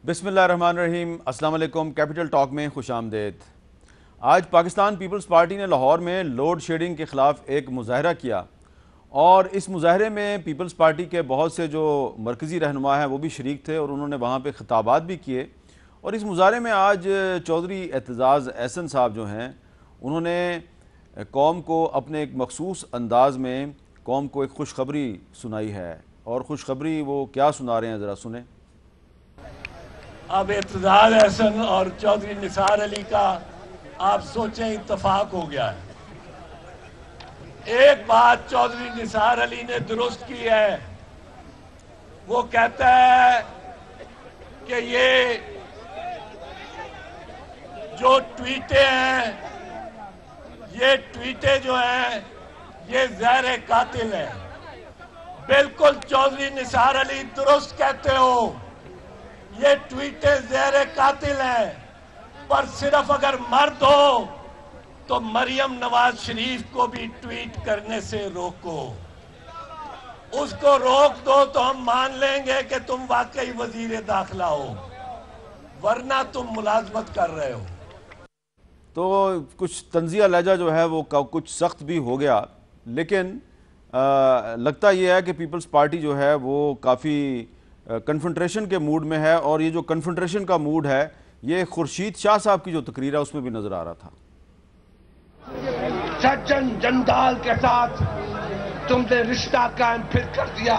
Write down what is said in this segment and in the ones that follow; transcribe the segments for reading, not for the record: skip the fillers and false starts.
بسم اللہ الرحمن الرحیم۔ السلام علیکم۔ کیپٹل ٹاک میں خوش آمدید۔ آج پاکستان پیپلز پارٹی نے لاہور میں لوڈ شیڈنگ کے خلاف ایک مظاہرہ کیا اور اس مظاہرے میں پیپلز پارٹی کے بہت سے جو مرکزی رہنما ہیں وہ بھی شریک تھے اور انہوں نے وہاں پہ خطابات بھی کیے۔ اور اس مظاہرے میں آج چودھری اعتزاز احسن صاحب جو ہیں انہوں نے قوم کو اپنے ایک مخصوص انداز میں قوم کو ایک خوشخبری سنائی ہے، اور خوشخبری وہ کیا سنا رہے ہیں ذرا سنیں۔ اب اعتزاز احسن اور چودھری نثار علی کا آپ سوچیں اتفاق ہو گیا ہے۔ ایک بات چودھری نثار علی نے درست کی ہے، وہ کہتا ہے کہ یہ جو ٹویٹیں ہیں، یہ ٹویٹیں جو ہیں یہ زہر قاتل ہیں۔ بالکل چودھری نثار علی درست کہتے ہو، یہ ٹویٹیں زہر قاتل ہیں، پر صرف اگر مرد ہو تو مریم نواز شریف کو بھی ٹویٹ کرنے سے روکو۔ اس کو روک دو تو ہم مان لیں گے کہ تم واقعی وزیر داخلہ ہو، ورنہ تم ملازمت کر رہے ہو۔ تو کچھ طنزیہ لہجہ جو ہے وہ کچھ سخت بھی ہو گیا، لیکن لگتا یہ ہے کہ پیپلز پارٹی جو ہے وہ کافی کنفرنٹریشن کے موڈ میں ہے، اور یہ جو کنفرنٹریشن کا موڈ ہے یہ خورشید شاہ صاحب کی جو تقریر ہے اس میں بھی نظر آ رہا تھا۔ سچن جندال کے ساتھ تم نے رشتہ قائم پھر کر دیا۔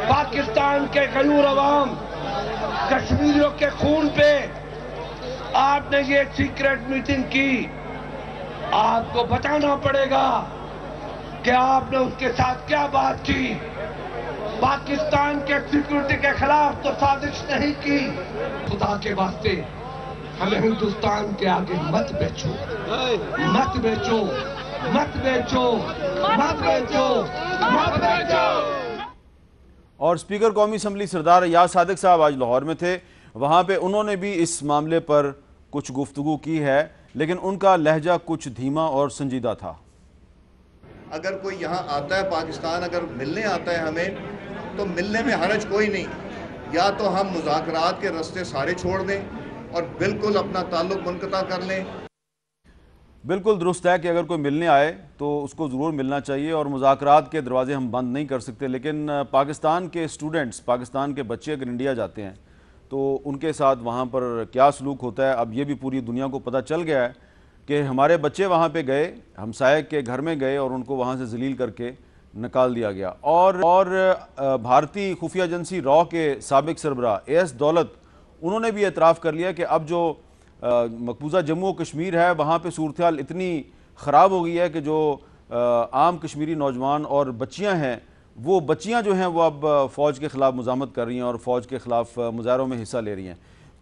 پاکستان کے غیور عوام کشمیریوں کے خون پہ آپ نے یہ سیکریٹ میٹنگ کی۔ آپ کو بتانا پڑے گا کہ آپ نے اس کے ساتھ کیا بات کی۔ پاکستان کے سیکورٹی کے خلاف تو سازش نہیں کی۔ خدا کے واسطے ہمیں ہندوستان کے آگے مت بیچو، مت بیچو، مت بیچو، مت بیچو، مت بیچو۔ اور اسپیکر قومی اسمبلی سردار ایاز صادق صاحب آج لاہور میں تھے، وہاں پہ انہوں نے بھی اس معاملے پر کچھ گفتگو کی ہے، لیکن ان کا لہجہ کچھ دھیما اور سنجیدہ تھا۔ اگر کوئی یہاں آتا ہے پاکستان، اگر ملنے آتا ہے ہمیں، تو ملنے میں حرج کوئی نہیں، یا تو ہم مذاکرات کے راستے سارے چھوڑ دیں اور بالکل اپنا تعلق منقطع کر لیں۔ بالکل درست ہے کہ اگر کوئی ملنے آئے تو اس کو ضرور ملنا چاہیے، اور مذاکرات کے دروازے ہم بند نہیں کر سکتے، لیکن پاکستان کے اسٹوڈنٹس، پاکستان کے بچے اگر انڈیا جاتے ہیں تو ان کے ساتھ وہاں پر کیا سلوک ہوتا ہے، اب یہ بھی پوری دنیا کو پتہ چل گیا ہے کہ ہمارے بچے وہاں پہ گئے، ہمسائے کے گھر میں گئے اور ان کو وہاں سے ذلیل کر کے نکال دیا گیا۔ اور بھارتی خفیہ ایجنسی را کے سابق سربراہ AS دولت انہوں نے بھی اعتراف کر لیا کہ اب جو مقبوضہ جموں و کشمیر ہے وہاں پہ صورتحال اتنی خراب ہو گئی ہے کہ جو عام کشمیری نوجوان اور بچیاں ہیں، وہ بچیاں جو ہیں وہ اب فوج کے خلاف مزاحمت کر رہی ہیں اور فوج کے خلاف مظاہروں میں حصہ لے رہی ہیں۔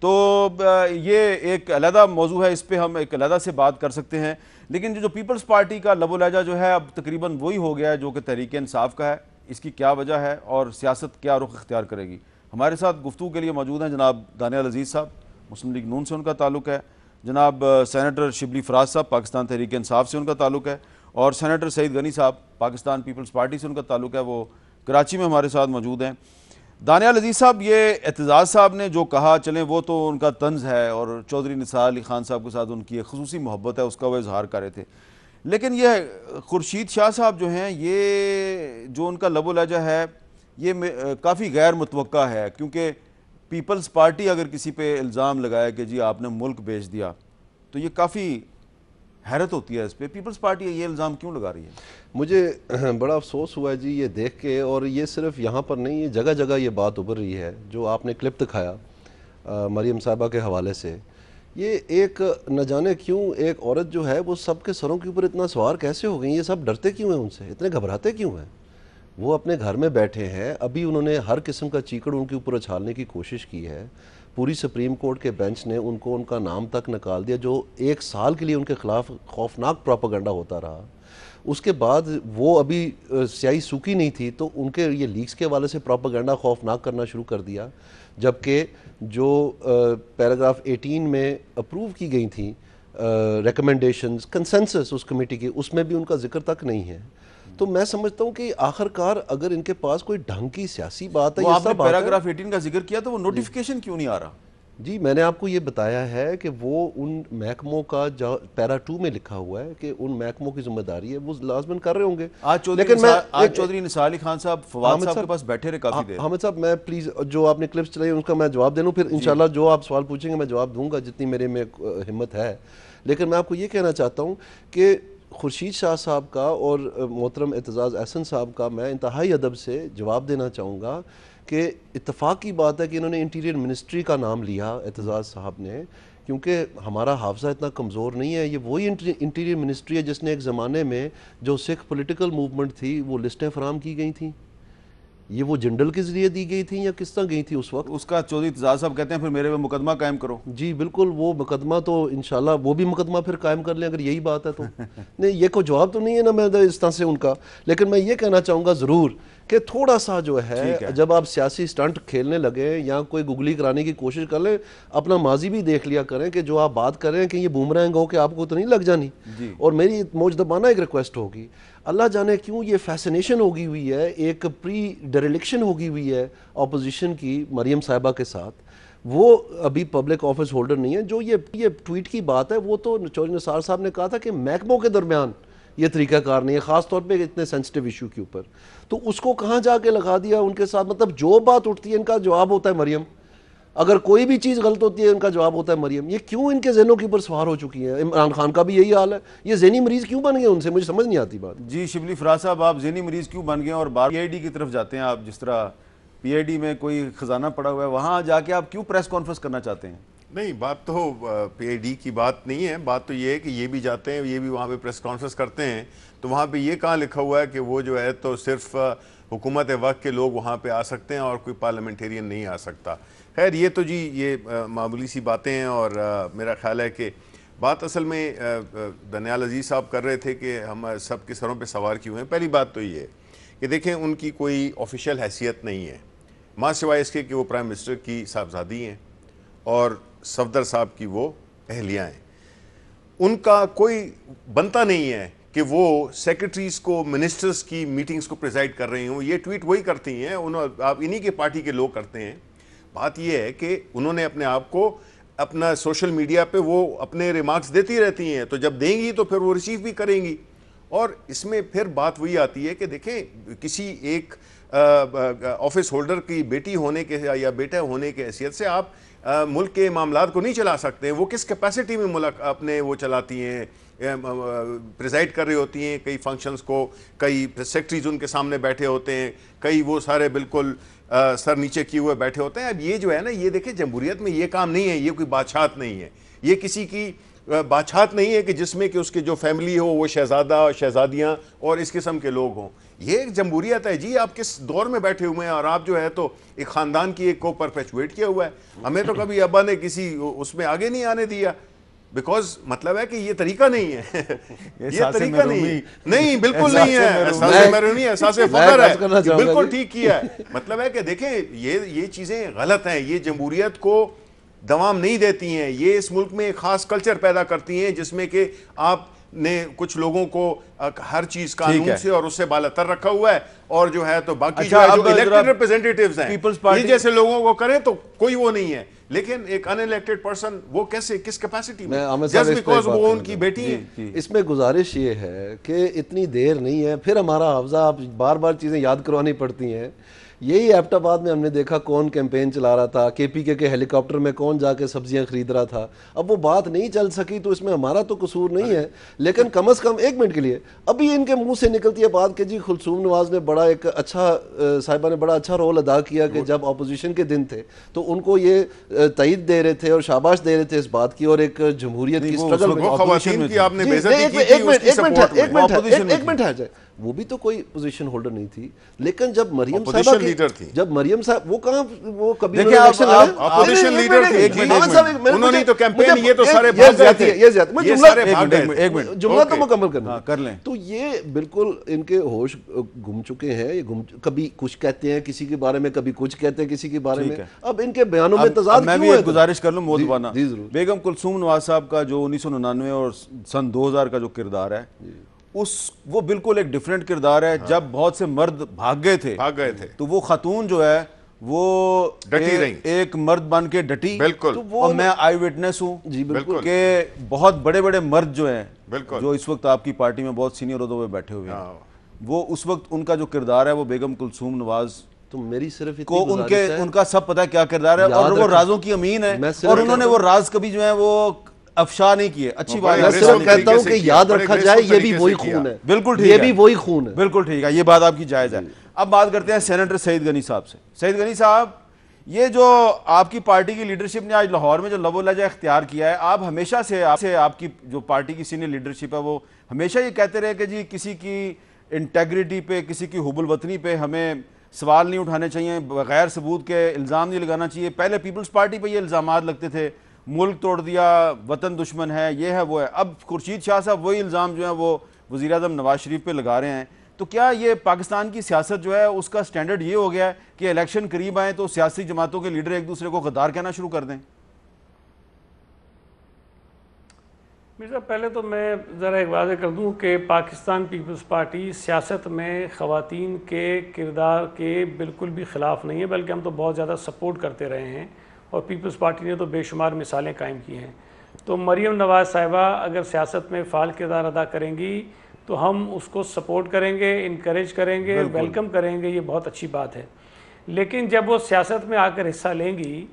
تو یہ ایک علیحدہ موضوع ہے، اس پہ ہم ایک علیحدہ سے بات کر سکتے ہیں، لیکن جو پیپلز پارٹی کا لب و لہجہ جو ہے اب تقریباً وہی ہو گیا ہے جو کہ تحریک انصاف کا ہے۔ اس کی کیا وجہ ہے اور سیاست کیا رخ اختیار کرے گی؟ ہمارے ساتھ گفتگو کے لیے موجود ہیں جناب دانیال عزیز صاحب، مسلم لیگ نون سے ان کا تعلق ہے، جناب سینیٹر شبلی فراز صاحب پاکستان تحریک انصاف سے ان کا تعلق ہے، اور سینیٹر سعید غنی صاحب پاکستان پیپلز پارٹی سے ان کا تعلق ہے، وہ کراچی میں ہمارے ساتھ موجود ہیں۔ دانیال عزیز صاحب، یہ اعتزاز صاحب نے جو کہا چلیں وہ تو ان کا طنز ہے، اور چودھری نثار علی خان صاحب کے ساتھ ان کی ایک خصوصی محبت ہے، اس کا وہ اظہار کر رہے تھے، لیکن یہ خورشید شاہ صاحب جو ہیں، یہ جو ان کا لب و لہجہ ہے یہ کافی غیر متوقع ہے، کیونکہ پیپلز پارٹی اگر کسی پہ الزام لگائے کہ جی آپ نے ملک بیچ دیا تو یہ کافی حیرت ہوتی ہے اس پہ۔ پیپلز پارٹی یہ الزام کیوں لگا رہی ہے؟ مجھے بڑا افسوس ہوا ہے جی یہ دیکھ کے، اور یہ صرف یہاں پر نہیں، یہ جگہ جگہ یہ بات ابھر رہی ہے۔ جو آپ نے کلپ دکھایا مریم صاحبہ کے حوالے سے، یہ ایک نہ جانے کیوں ایک عورت جو ہے وہ سب کے سروں کے اوپر اتنا سوار کیسے ہو گئی؟ یہ سب ڈرتے کیوں ہیں ان سے، اتنے گھبراتے کیوں ہیں؟ وہ اپنے گھر میں بیٹھے ہیں، ابھی انہوں نے ہر قسم کا چیکڑ ان کے اوپر اچھالنے کی کوشش کی ہے، پوری سپریم کورٹ کے بینچ نے ان کو ان کا نام تک نکال دیا، جو 1 سال کے لیے ان کے خلاف خوفناک پروپیگنڈا ہوتا رہا۔ اس کے بعد وہ ابھی سیاہی سوکھی نہیں تھی تو ان کے یہ لیکس کے حوالے سے پروپیگنڈا خوفناک کرنا شروع کر دیا، جبکہ جو پیراگراف 18 میں اپروو کی گئی تھیں ریکمنڈیشنز کنسنسس اس کمیٹی کی، اس میں بھی ان کا ذکر تک نہیں ہے۔ تو میں سمجھتا ہوں کہ آخر کار اگر ان کے پاس کوئی ڈھنگ کی سیاسی بات ہے، وہ آپ نے پیراگراف 18 کا ذکر کیا تو وہ نوٹیفیکیشن کیوں نہیں آ رہا؟ جی میں نے آپ کو یہ بتایا ہے کہ وہ ان محکموں کا پیرا 2 میں لکھا ہوا ہے کہ ان محکموں کی ذمہ داری ہے، وہ لازماً کر رہے ہوں گے. آج چودھری نثار علی خان صاحب فواد صاحب کے پاس بیٹھے رہے کافی دیر. حامد صاحب میں پلیز جو آپ نے کلپس چلائی ان کا میں جواب دے لوں، پھر انشاءاللہ جو آپ سوال پوچھیں گے میں جواب دوں گا جتنی میرے میں ہمت ہے. لیکن میں آپ کو یہ کہنا چاہتا ہوں کہ خورشید شاہ صاحب کا اور محترم اعتزاز احسن صاحب کا میں انتہائی ادب سے جواب دینا چاہوں گا کہ اتفاق کی بات ہے کہ انہوں نے انٹیریئر منسٹری کا نام لیا اعتزاز صاحب نے، کیونکہ ہمارا حافظہ اتنا کمزور نہیں ہے. یہ وہی انٹیریئر منسٹری ہے جس نے ایک زمانے میں جو سکھ پولیٹیکل موومنٹ تھی وہ لسٹیں فراہم کی گئی تھیں. یہ وہ جنڈل کے ذریعے دی گئی تھیں یا کس طرح گئی تھی اس وقت؟ اس کا چودھری اعتزاز صاحب کہتے ہیں پھر میرے پہ مقدمہ قائم کرو. جی بالکل، وہ مقدمہ تو انشاءاللہ وہ بھی مقدمہ پھر قائم کر لیں اگر یہی بات ہے تو. نہیں یہ کوئی جواب تو نہیں ہے نا میں اس طرح سے ان کا، لیکن میں یہ کہنا چاہوں گا ضرور کہ تھوڑا سا جو ہے جب آپ سیاسی سٹنٹ کھیلنے لگے یا کوئی گگلی کرانے کی کوشش کر لیں، اپنا ماضی بھی دیکھ لیا کریں کہ جو آپ بات کر رہے ہیں کہ یہ بومرینگ ہو کہ آپ کو تو نہیں لگ جانی. اور میری موجدبانہ ایک ریکویسٹ ہوگی، اللہ جانے کیوں یہ فیسنیشن ہوگی ہوئی ہے، ایک پری ڈیریلیکشن ہوگی ہوئی ہے اپوزیشن کی مریم صاحبہ کے ساتھ. وہ ابھی پبلک آفس ہولڈر نہیں ہے. جو یہ ٹویٹ کی بات ہے وہ تو چودھری نثار صاحب نے کہا تھا کہ محکموں کے درمیان یہ طریقہ کار نہیں ہے، خاص طور پہ اتنے سینسٹیو ایشو کے اوپر. تو اس کو کہاں جا کے لگا دیا ان کے ساتھ؟ مطلب جو بات اٹھتی ہے ان کا جواب ہوتا ہے مریم، اگر کوئی بھی چیز غلط ہوتی ہے ان کا جواب ہوتا ہے مریم. یہ کیوں ان کے ذہنوں کے اوپر سوار ہو چکی ہیں؟ عمران خان کا بھی یہی حال ہے. یہ ذہنی مریض کیوں بن گئے ان سے؟ مجھے سمجھ نہیں آتی بات. جی شبلی فراز صاحب، آپ ذہنی مریض کیوں بن گئے اور بار پی آئی ڈی کی طرف جاتے ہیں؟ آپ جس طرح پی آئی ڈی میں کوئی خزانہ پڑا ہوا ہے وہاں جا کے آپ کیوں پریس کانفرنس کرنا چاہتے ہیں؟ نہیں، بات تو پی آئی ڈی کی بات نہیں ہے. بات تو یہ ہے کہ یہ بھی جاتے ہیں، یہ بھی وہاں پہ پریس کانفرنس کرتے ہیں. تو وہاں پہ یہ کہاں لکھا ہوا ہے کہ وہ جو ہے تو صرف حکومت وقت کے لوگ وہاں پہ آ سکتے ہیں اور کوئی پارلیمنٹیرین نہیں آ سکتا؟ خیر یہ تو جی یہ معمولی سی باتیں ہیں. اور میرا خیال ہے کہ بات اصل میں دانیال عزیز صاحب کر رہے تھے کہ ہم سب کے سروں پہ سوار کیوں ہیں. پہلی بات تو یہ ہے کہ دیکھیں ان کی کوئی آفیشیل حیثیت نہیں ہے ماں سوائے اس کے کہ وہ پرائم منسٹر کی صاحبزادی ہیں اور صفدر صاحب کی وہ اہلیہ ہیں. ان کا کوئی بنتا نہیں ہے کہ وہ سیکرٹریز کو، منسٹرز کی میٹنگز کو پریزائڈ کر رہی ہوں. یہ ٹویٹ وہی کرتی ہیں، آپ انہی کے پارٹی کے لوگ کرتے ہیں. بات یہ ہے کہ انہوں نے اپنے آپ کو اپنا سوشل میڈیا پہ وہ اپنے ریمارکس دیتی رہتی ہیں، تو جب دیں گی تو پھر وہ ریسیو بھی کریں گی. اور اس میں پھر بات وہی آتی ہے کہ دیکھیں کسی ایک آفس ہولڈر کی بیٹی ہونے کے یا بیٹا ہونے کے حیثیت سے آپ ملک کے معاملات کو نہیں چلا سکتے. وہ کس کیپیسٹی میں ملک اپنے وہ چلاتی ہیں، پریزائڈ کر رہی ہوتی ہیں کئی فنکشنز کو، کئی سیکرٹریز ان کے سامنے بیٹھے ہوتے ہیں، کئی وہ سارے بالکل سر نیچے کیے ہوئے بیٹھے ہوتے ہیں. اب یہ جو ہے نا، یہ دیکھیں جمہوریت میں یہ کام نہیں ہے، یہ کوئی بادشاہت نہیں ہے، یہ کسی کی بادشاہت نہیں ہے کہ جس میں کہ اس کے جو فیملی ہو وہ شہزادہ شہزادیاں اور اس قسم کے لوگ ہوں. یہ ایک جمہوریت ہے جی. آپ کس دور میں بیٹھے ہوئے ہیں اور آپ جو ہے تو ایک خاندان کی ایک کو پرپیچویٹ کیا ہوا ہے. ہمیں تو کبھی ابا نے کسی اس میں آگے نہیں آنے دیا، بیکاز مطلب ہے کہ یہ طریقہ نہیں ہے. یہ طریقہ نہیں بالکل نہیں ہے. احساس محرومی، احساس فخر ہے، بالکل ٹھیک کیا ہے. مطلب ہے کہ دیکھیں یہ چیزیں غلط ہیں، یہ جمہوریت کو دوام نہیں دیتی ہیں. یہ اس ملک میں ایک خاص کلچر پیدا کرتی ہیں جس میں کہ آپ نے کچھ لوگوں کو ہر چیز قانون سے اور اس سے بالاتر رکھا ہوا ہے، اور جو ہے تو باقی جو الیکٹڈ ریپرزینٹیٹیوز ہیں یہ جیسے لوگوں کو کریں تو کوئی وہ نہیں ہے. لیکن ایک ان الیکٹڈ پرسن وہ کیسے، کس کیپیسٹی میں، جسٹ بیکاز وہ ان کی بیٹی ہیں. اس میں گزارش یہ ہے کہ اتنی دیر نہیں ہے، پھر ہمارا حافظہ آپ بار بار چیزیں یاد کروانی پڑتی ہیں. یہی ایبٹ آباد میں ہم نے دیکھا کون کیمپین چلا رہا تھا، کے پی کے ہیلی کاپٹر میں کون جا کے سبزیاں خرید رہا تھا. اب وہ بات نہیں چل سکی تو اس میں ہمارا تو قصور نہیں ہے، لیکن کم از کم ایک منٹ کے لیے ابھی ان کے منہ سے نکلتی ہے بات کہ جی کلثوم نواز نے بڑا ایک اچھا صاحبہ نے بڑا اچھا رول ادا کیا کہ جب اپوزیشن کے دن تھے تو ان کو یہ تائید دے رہے تھے اور شاباش دے رہے تھے اس بات کی، اور ایک جمہوریت کی اسٹرگل خواتین کی آپ نے بے عزتی کی تھی اس کی سپورٹ میں. ایک منٹ ہے جائے، وہ بھی تو کوئی پوزیشن ہولڈر نہیں تھی. لیکن جب مریم صاحبہ جب مریم صاحب وہ کہاں وہ کبھی اپوزیشن لیڈر تھی، انہوں نے تو کیمپین یہ تو سارے بھاگ گئے تھے، یہ سارے بھاگ گئے. جملہ تو مکمل کرنا کر لیں. تو یہ بالکل ان کے ہوش گم چکے ہیں. یہ کبھی کچھ کہتے ہیں کسی کے بارے میں، کبھی کچھ کہتے ہیں کسی کے بارے میں. اب ان کے بیانوں میں تضاد میں بھی ایک گزارش کر لوں مودبانہ. جی ضرور. بیگم کلثوم نواز صاحب کا جو 1999 اور سن 2000 کا جو کردار ہے وہ بالکل ایک ڈیفرنٹ کردار ہے. جب بہت سے مرد بھاگ گئے تھے تو وہ خاتون جو ہے وہ ایک مرد بن کے ڈٹی. بالکل. اور میں آئی وٹنس ہوں کہ بہت بڑے بڑے مرد جو ہیں جو اس وقت آپ کی پارٹی میں بہت سینئر عہدوں پہ بیٹھے ہوئے ہیں, وہ اس وقت ان کا جو کردار ہے وہ بیگم کلثوم نواز تو میری صرف کو ان کا سب پتہ ہے کیا کردار ہے, اور وہ رازوں کی امین ہے, اور انہوں نے وہ راز کبھی جو ہے وہ افشا نہیں کیے. اچھی بات ہے. میں صرف کہتا ہوں کہ یاد رکھا جائے یہ بھی وہی خون ہے. بالکل ٹھیک ہے, یہ بھی وہی خون ہے. بالکل ٹھیک ہے, یہ بات آپ کی جائز ہے. اب بات کرتے ہیں سینیٹر سعید غنی صاحب سے. سعید غنی صاحب, یہ جو آپ کی پارٹی کی لیڈرشپ نے آج لاہور میں جو لب و لہجہ اختیار کیا ہے, آپ ہمیشہ سے آپ کی جو پارٹی کی سینئر لیڈرشپ ہے وہ ہمیشہ یہ کہتے رہے کہ جی کسی کی انٹیگریٹی پہ, کسی کی حب الوطنی پہ ہمیں سوال نہیں اٹھانے چاہیے, بغیر ثبوت کے الزام نہیں لگانا چاہیے. پہلے پیپلز پارٹی پہ یہ الزامات لگتے تھے, ملک توڑ دیا, وطن دشمن ہے, یہ ہے وہ ہے. اب خورشید شاہ صاحب وہی الزام جو ہیں وہ وزیر اعظم نواز شریف پہ لگا رہے ہیں. تو کیا یہ پاکستان کی سیاست جو ہے اس کا سٹینڈرڈ یہ ہو گیا ہے کہ الیکشن قریب آئیں تو سیاسی جماعتوں کے لیڈر ایک دوسرے کو غدار کہنا شروع کر دیں؟ مرزا, پہلے تو میں ذرا ایک واضح کر دوں کہ پاکستان پیپلز پارٹی سیاست میں خواتین کے کردار کے بالکل بھی خلاف نہیں ہے, بلکہ ہم تو بہت زیادہ سپورٹ کرتے رہے ہیں, اور پیپلز پارٹی نے تو بے شمار مثالیں قائم کی ہیں. تو مریم نواز صاحبہ اگر سیاست میں فعال کردار ادا کریں گی تو ہم اس کو سپورٹ کریں گے, انکریج کریں گے, ویلکم کریں گے, یہ بہت اچھی بات ہے. لیکن جب وہ سیاست میں آ کر حصہ لیں گی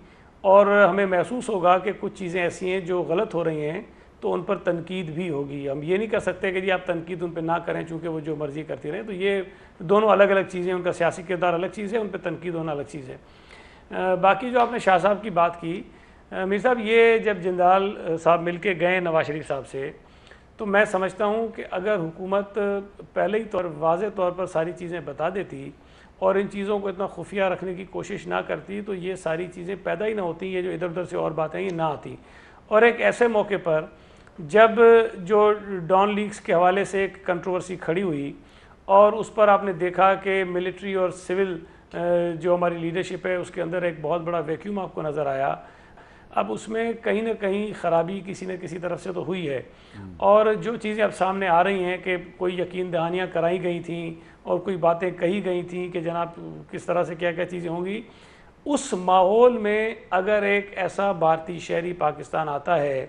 اور ہمیں محسوس ہوگا کہ کچھ چیزیں ایسی ہیں جو غلط ہو رہی ہیں تو ان پر تنقید بھی ہوگی. ہم یہ نہیں کر سکتے کہ جی آپ تنقید ان پہ نہ کریں چونکہ وہ جو مرضی کرتی رہیں, تو یہ دونوں الگ الگ چیزیں. ان کا سیاسی کردار الگ چیز ہے, ان پہ تنقید ہونا الگ چیز ہے. باقی جو آپ نے شاہ صاحب کی بات کی, میر صاحب, یہ جب جندال صاحب مل کے گئے نواز شریف صاحب سے, تو میں سمجھتا ہوں کہ اگر حکومت پہلے ہی واضح طور پر ساری چیزیں بتا دیتی اور ان چیزوں کو اتنا خفیہ رکھنے کی کوشش نہ کرتی تو یہ ساری چیزیں پیدا ہی نہ ہوتی, یہ جو ادھر ادھر سے اور باتیں یہ نہ آتی. اور ایک ایسے موقع پر جب جو ڈان لیگز کے حوالے سے ایک کنٹروورسی کھڑی ہوئی اور اس پر آپ نے دیکھا کہ ملٹری اور سول جو ہماری لیڈرشپ ہے اس کے اندر ایک بہت بڑا ویکیوم آپ کو نظر آیا. اب اس میں کہیں نہ کہیں خرابی کسی نہ کسی طرف سے تو ہوئی ہے, اور جو چیزیں اب سامنے آ رہی ہیں کہ کوئی یقین دہانیاں کرائی گئی تھیں اور کوئی باتیں کہی گئی تھیں کہ جناب کس طرح سے کیا کیا چیزیں ہوں گی, اس ماحول میں اگر ایک ایسا بھارتی شہری پاکستان آتا ہے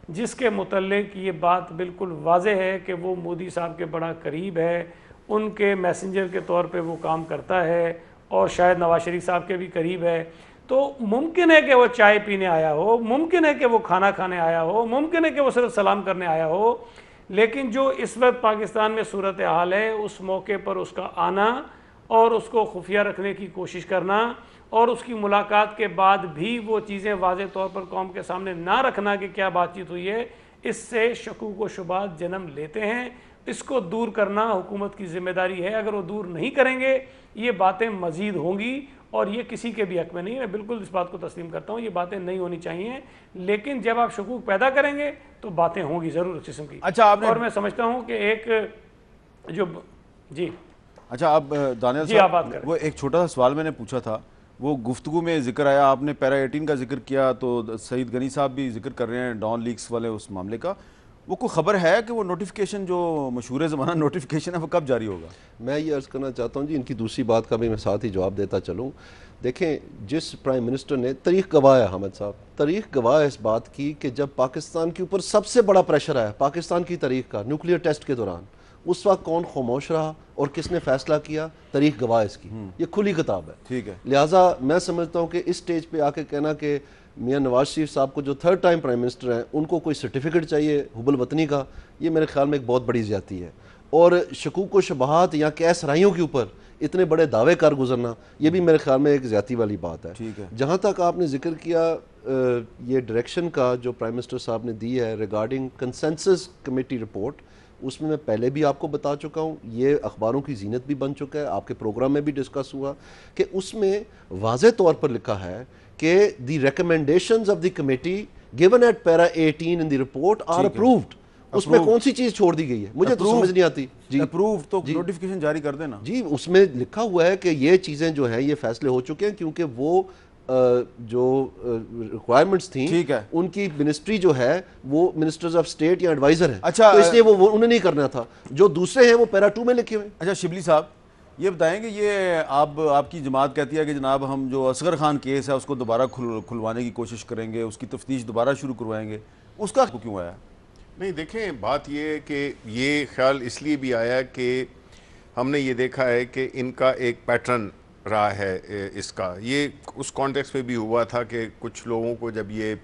جس کے متعلق یہ بات بالکل واضح ہے کہ وہ مودی صاحب کے بڑا قریب ہے, ان کے میسنجر کے طور پہ وہ کام کرتا ہے اور شاید نواز شریف صاحب کے بھی قریب ہے, تو ممکن ہے کہ وہ چائے پینے آیا ہو, ممکن ہے کہ وہ کھانا کھانے آیا ہو, ممکن ہے کہ وہ صرف سلام کرنے آیا ہو, لیکن جو اس وقت پاکستان میں صورتحال ہے اس موقع پر اس کا آنا اور اس کو خفیہ رکھنے کی کوشش کرنا اور اس کی ملاقات کے بعد بھی وہ چیزیں واضح طور پر قوم کے سامنے نہ رکھنا کہ کیا بات چیت ہوئی ہے, اس سے شکوک و شبہات جنم لیتے ہیں. اس کو دور کرنا حکومت کی ذمہ داری ہے. اگر وہ دور نہیں کریں گے یہ باتیں مزید ہوں گی, اور یہ کسی کے بھی حق میں نہیں. میں بالکل اس بات کو تسلیم کرتا ہوں, یہ باتیں نہیں ہونی چاہیے, لیکن جب آپ شکوک پیدا کریں گے تو باتیں ہوں گی ضرور اس قسم کی. اچھا, اور میں سمجھتا ہوں کہ ایک جو جی اچھا آپ دانیال صاحب, وہ ایک چھوٹا سا سوال میں نے پوچھا تھا, وہ گفتگو میں ذکر آیا, آپ نے پیرا 18 کا ذکر کیا, تو سعید غنی صاحب بھی ذکر کر رہے ہیں ڈان لیگز والے اس معاملے کا. وہ کوئی خبر ہے کہ وہ نوٹیفیکیشن جو مشہور زمانہ نوٹیفیکیشن ہے وہ کب جاری ہوگا؟ میں یہ عرض کرنا چاہتا ہوں جی, ان کی دوسری بات کا بھی میں ساتھ ہی جواب دیتا چلوں. دیکھیں, جس پرائم منسٹر نے تاریخ گواہ ہے, حامد صاحب تاریخ گواہ ہے اس بات کی کہ جب پاکستان کے اوپر سب سے بڑا پریشر آیا پاکستان کی تاریخ کا نیوکلیئر ٹیسٹ کے دوران, اس وقت کون خاموش رہا اور کس نے فیصلہ کیا, تاریخ گواہ اس کی, یہ کھلی کتاب ہے. ٹھیک ہے, لہٰذا میں سمجھتا ہوں کہ اس سٹیج پہ آ کے کہنا کہ میاں نواز شریف صاحب کو جو 3rd ٹائم پرائم منسٹر ہیں ان کو کوئی سرٹیفکیٹ چاہیے حب الوطنی کا, یہ میرے خیال میں ایک بہت بڑی زیادتی ہے. اور شکوک و شبہات یا کیس رائیوں کے اوپر اتنے بڑے دعوے کار گزرنا, یہ بھی میرے خیال میں ایک زیادتی والی بات ہے. جہاں تک آپ نے ذکر کیا یہ ڈائریکشن کا جو پرائم منسٹر صاحب نے دی ہے ریگارڈنگ کنسنسس کمیٹی رپورٹ, اس میں پہلے بھی آپ کو بتا چکا ہوں, یہ اخباروں کی زینت بھی بن چکا ہے, آپ کے پروگرام میں بھی ڈسکس ہوا کہ اس میں واضح طور پر لکھا ہے کہ the recommendations of the committee given at para 18 in the report are approved. اس میں کون سی چیز چھوڑ دی گئی ہے مجھے تو سمجھ نہیں آتی. جی اپروو تو نوٹیفیکیشن جاری کر دینا. جی اس میں لکھا ہوا ہے کہ یہ چیزیں جو ہیں یہ فیصلے ہو چکے ہیں کیونکہ وہ جو ریکوائرمنٹس تھیں ٹھیک ہے، ان کی منسٹری جو ہے وہ منسٹرز آف اسٹیٹ یا ایڈوائزر ہیں، اچھا تو اس لیے وہ انہیں نہیں کرنا تھا. جو دوسرے ہیں وہ پیرا 2 میں لکھے ہوئے. اچھا شبلی صاحب یہ بتائیں کہ یہ آپ کی جماعت کہتی ہے کہ جناب ہم جو اصغر خان کیس ہے اس کو دوبارہ کھلوانے کی کوشش کریں گے، اس کی تفتیش دوبارہ شروع کروائیں گے، اس کا کیوں آیا؟ نہیں دیکھیں، بات یہ ہے کہ یہ خیال اس لیے بھی آیا کہ ہم نے یہ دیکھا ہے کہ ان کا ایک پیٹرن رہا ہے اس کا. یہ اس کانٹیکس میں بھی ہوا تھا کہ کچھ لوگوں کو جب یہ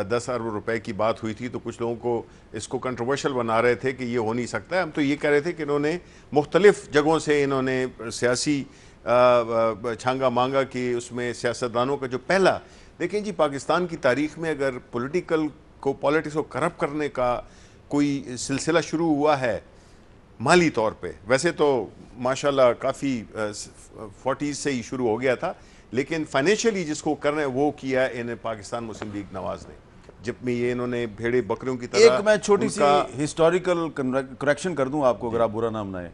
10 ارب روپے کی بات ہوئی تھی تو کچھ لوگوں کو اس کو کنٹروورشل بنا رہے تھے کہ یہ ہو نہیں سکتا ہے. ہم تو یہ کہہ رہے تھے کہ انہوں نے مختلف جگہوں سے انہوں نے سیاسی چھانگا مانگا کہ اس میں سیاستدانوں کا جو پہلا دیکھیں جی پاکستان کی تاریخ میں اگر پالیٹکس کو کرپٹ کرنے کا کوئی سلسلہ شروع ہوا ہے مالی طور پہ، ویسے تو ماشاءاللہ کافی 40s سے ہی شروع ہو گیا تھا، لیکن فائنینشلی جس کو کرنا ہے وہ کیا ہے انہیں پاکستان مسلم لیگ نواز نے، جب میں یہ انہوں نے بھیڑے بکریوں کی طرح. ایک میں چھوٹی سی ہسٹوریکل کریکشن کر دوں آپ کو اگر آپ برا نام نہ ہے.